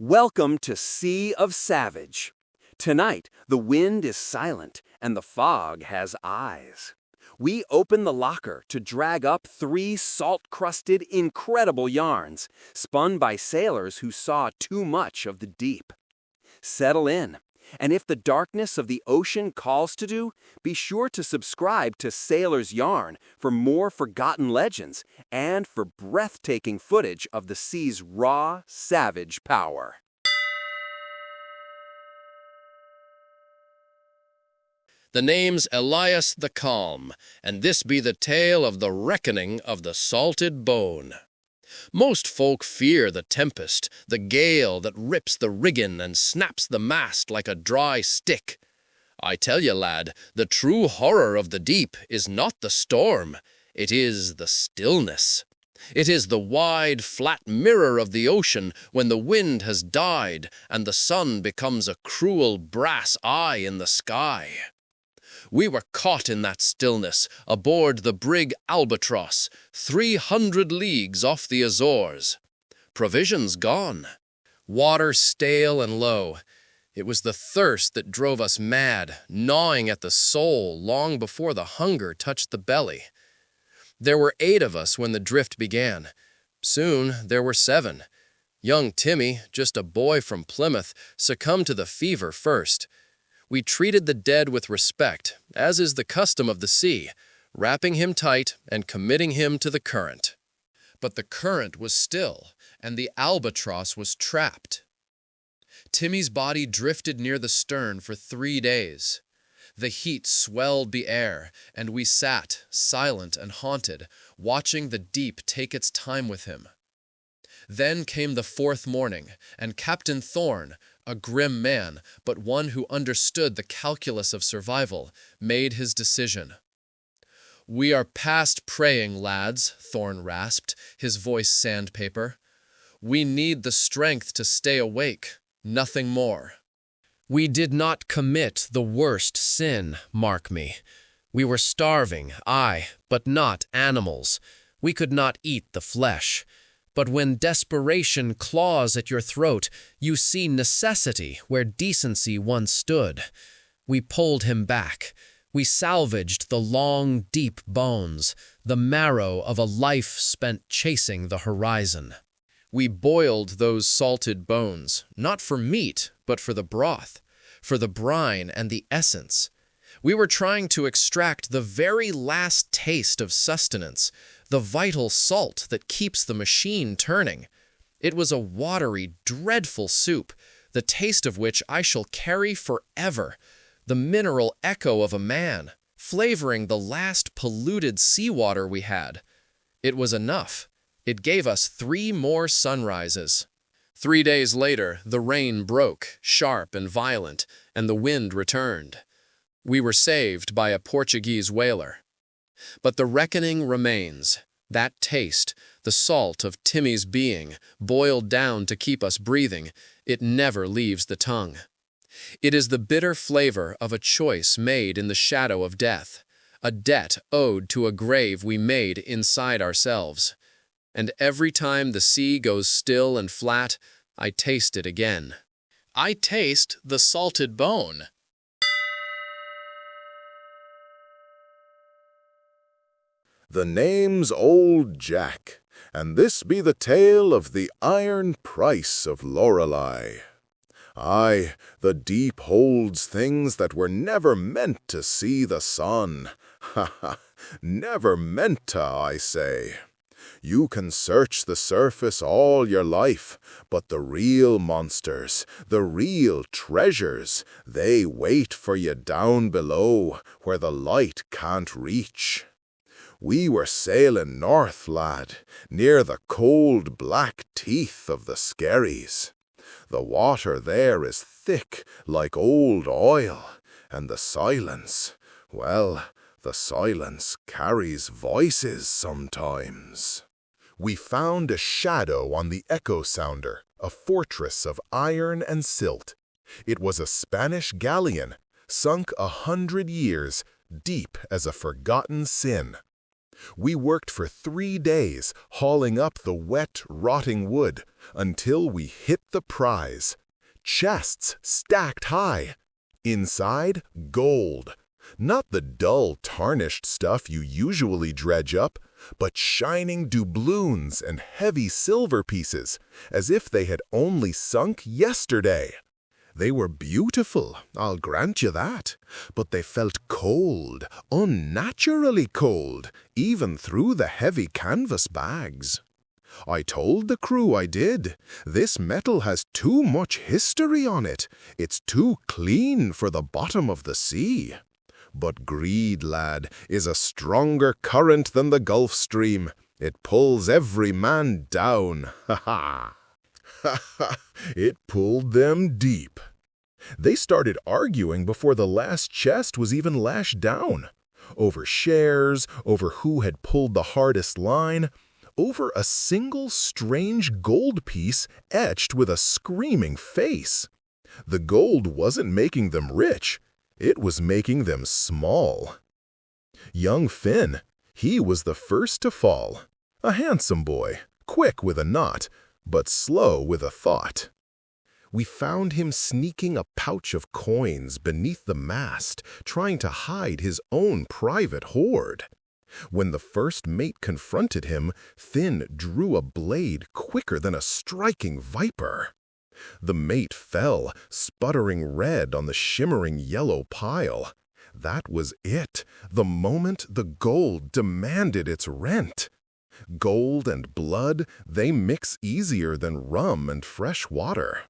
Welcome to Sea of Savage. Tonight, the wind is silent and the fog has eyes. We open the locker to drag up 3 salt-crusted, incredible yarns, spun by sailors who saw too much of the deep. Settle in, and if the darkness of the ocean calls to do, be sure to subscribe to Sailor's Yarn for more forgotten legends and for breathtaking footage of the sea's raw, savage power. The name's Elias the Calm, and this be the tale of the reckoning of the salted bone. Most folk fear the tempest, the gale that rips the rigging and snaps the mast like a dry stick. I tell you, lad, the true horror of the deep is not the storm, it is the stillness. It is the wide, flat mirror of the ocean when the wind has died and the sun becomes a cruel brass eye in the sky. We were caught in that stillness aboard the brig Albatross, 300 leagues off the Azores. Provisions gone. Water stale and low. It was the thirst that drove us mad, gnawing at the soul long before the hunger touched the belly. There were 8 of us when the drift began. Soon there were 7. Young Timmy, just a boy from Plymouth, succumbed to the fever first. We treated the dead with respect, as is the custom of the sea, wrapping him tight and committing him to the current. But the current was still, and the Albatross was trapped. Timmy's body drifted near the stern for 3 days. The heat swelled the air, and we sat, silent and haunted, watching the deep take its time with him. Then came the 4th morning, and Captain Thorne, a grim man, but one who understood the calculus of survival, made his decision. "We are past praying, lads," Thorne rasped, his voice sandpaper. "We need the strength to stay awake, nothing more." We did not commit the worst sin, mark me. We were starving, aye, but not animals. We could not eat the flesh. But when desperation claws at your throat, you see necessity where decency once stood. We pulled him back. We salvaged the long, deep bones, the marrow of a life spent chasing the horizon. We boiled those salted bones, not for meat, but for the broth, for the brine and the essence. We were trying to extract the very last taste of sustenance, the vital salt that keeps the machine turning. It was a watery, dreadful soup, the taste of which I shall carry forever, the mineral echo of a man, flavoring the last polluted seawater we had. It was enough. It gave us 3 more sunrises. 3 days later, the rain broke, sharp and violent, and the wind returned. We were saved by a Portuguese whaler. But the reckoning remains. That taste, the salt of Timmy's being, boiled down to keep us breathing, it never leaves the tongue. It is the bitter flavor of a choice made in the shadow of death, a debt owed to a grave we made inside ourselves. And every time the sea goes still and flat, I taste it again. I taste the salted bone. The name's Old Jack, and this be the tale of the iron price of Lorelei. Aye, the deep holds things that were never meant to see the sun. Ha ha, never meant to, I say. You can search the surface all your life, but the real monsters, the real treasures, they wait for you down below, where the light can't reach. We were sailing north, lad, near the cold black teeth of the Skerries. The water there is thick like old oil, and the silence, well, the silence carries voices sometimes. We found a shadow on the echo sounder, a fortress of iron and silt. It was a Spanish galleon, sunk 100 years, deep as a forgotten sin. We worked for 3 days, hauling up the wet, rotting wood, until we hit the prize. Chests stacked high. Inside, gold. Not the dull, tarnished stuff you usually dredge up, but shining doubloons and heavy silver pieces, as if they had only sunk yesterday. They were beautiful, I'll grant you that, but they felt cold, unnaturally cold, even through the heavy canvas bags. I told the crew I did. This metal has too much history on it. It's too clean for the bottom of the sea. But greed, lad, is a stronger current than the Gulf Stream. It pulls every man down. Ha ha! Ha ha! It pulled them deep. They started arguing before the last chest was even lashed down. Over shares, over who had pulled the hardest line, over a single strange gold piece etched with a screaming face. The gold wasn't making them rich. It was making them small. Young Finn, he was the first to fall. A handsome boy, quick with a knot, but slow with a thought. We found him sneaking a pouch of coins beneath the mast, trying to hide his own private hoard. When the first mate confronted him, Finn drew a blade quicker than a striking viper. The mate fell, sputtering red on the shimmering yellow pile. That was it, the moment the gold demanded its rent. Gold and blood, they mix easier than rum and fresh water.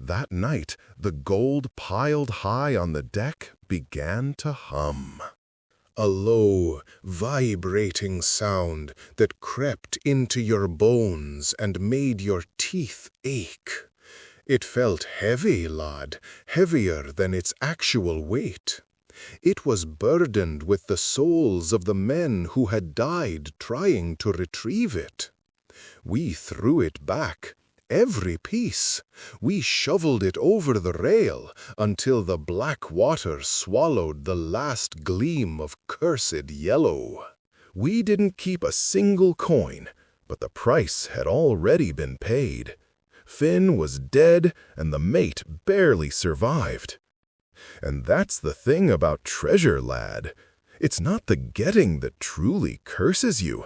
That night, the gold piled high on the deck began to hum. A low, vibrating sound that crept into your bones and made your teeth ache. It felt heavy, lad, heavier than its actual weight. It was burdened with the souls of the men who had died trying to retrieve it. We threw it back, every piece. We shoveled it over the rail until the black water swallowed the last gleam of cursed yellow. We didn't keep a single coin, but the price had already been paid. Finn was dead, and the mate barely survived. And that's the thing about treasure, lad. It's not the getting that truly curses you.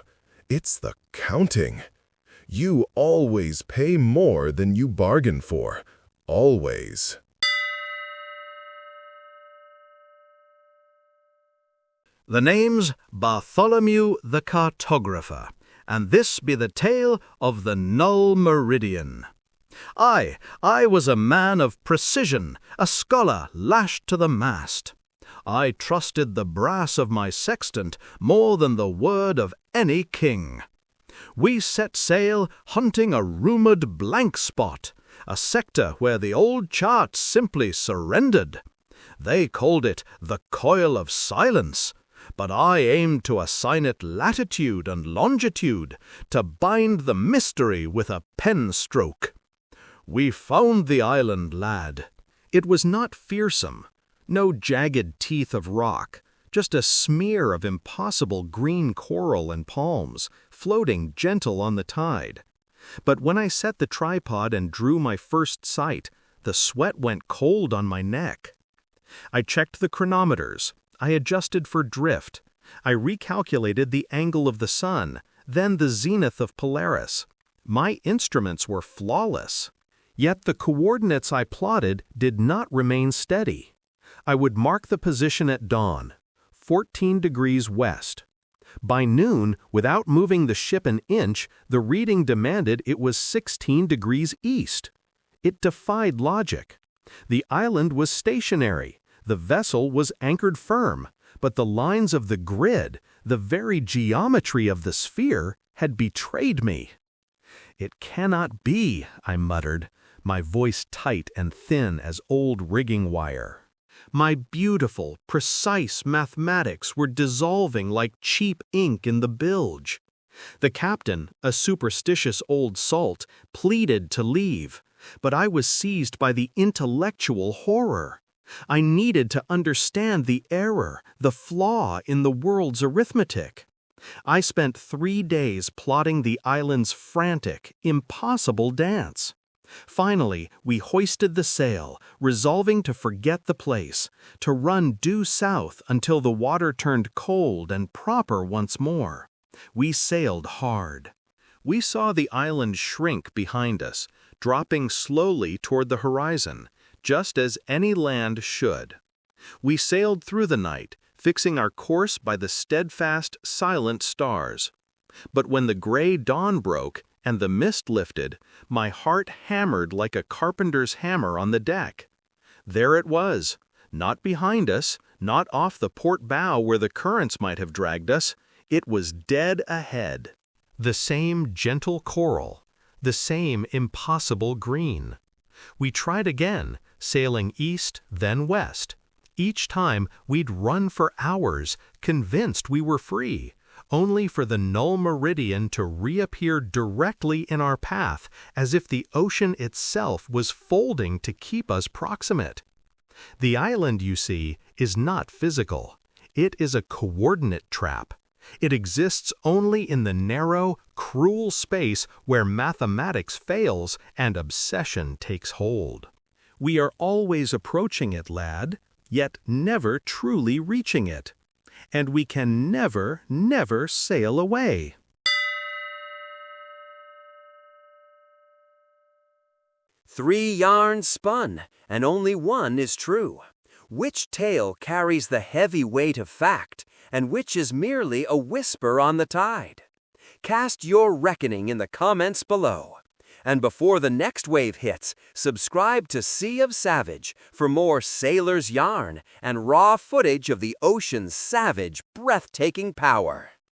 It's the counting. You always pay more than you bargain for. Always. The name's Bartholomew the Cartographer, and this be the tale of the Null Meridian. I was a man of precision, a scholar lashed to the mast. I trusted the brass of my sextant more than the word of any king. We set sail hunting a rumored blank spot, a sector where the old charts simply surrendered. They called it the Coil of Silence, but I aimed to assign it latitude and longitude, to bind the mystery with a pen stroke. We found the island, lad. It was not fearsome, no jagged teeth of rock, just a smear of impossible green coral and palms, floating gentle on the tide. But when I set the tripod and drew my first sight, the sweat went cold on my neck. I checked the chronometers. I adjusted for drift. I recalculated the angle of the sun, then the zenith of Polaris. My instruments were flawless. Yet the coordinates I plotted did not remain steady. I would mark the position at dawn, 14 degrees west. By noon, without moving the ship an inch, the reading demanded it was 16 degrees east. It defied logic. The island was stationary. The vessel was anchored firm, but the lines of the grid, the very geometry of the sphere, had betrayed me. "It cannot be," I muttered, my voice tight and thin as old rigging wire. My beautiful, precise mathematics were dissolving like cheap ink in the bilge. The captain, a superstitious old salt, pleaded to leave, but I was seized by the intellectual horror. I needed to understand the error, the flaw in the world's arithmetic. I spent 3 days plotting the island's frantic, impossible dance. Finally, we hoisted the sail, resolving to forget the place, to run due south until the water turned cold and proper once more. We sailed hard. We saw the island shrink behind us, dropping slowly toward the horizon, just as any land should. We sailed through the night, fixing our course by the steadfast, silent stars. But when the gray dawn broke and the mist lifted, my heart hammered like a carpenter's hammer on the deck. There it was, not behind us, not off the port bow where the currents might have dragged us. It was dead ahead. The same gentle coral, the same impossible green. We tried again, sailing east, then west. Each time we'd run for hours, convinced we were free, only for the null meridian to reappear directly in our path, as if the ocean itself was folding to keep us proximate. The island, you see, is not physical. It is a coordinate trap. It exists only in the narrow, cruel space where mathematics fails and obsession takes hold. We are always approaching it, lad, yet never truly reaching it. And we can never, never sail away. Three yarns spun, and only one is true. Which tale carries the heavy weight of fact, and which is merely a whisper on the tide? Cast your reckoning in the comments below. And before the next wave hits, subscribe to Sea of Savage for more sailor's yarn and raw footage of the ocean's savage, breathtaking power.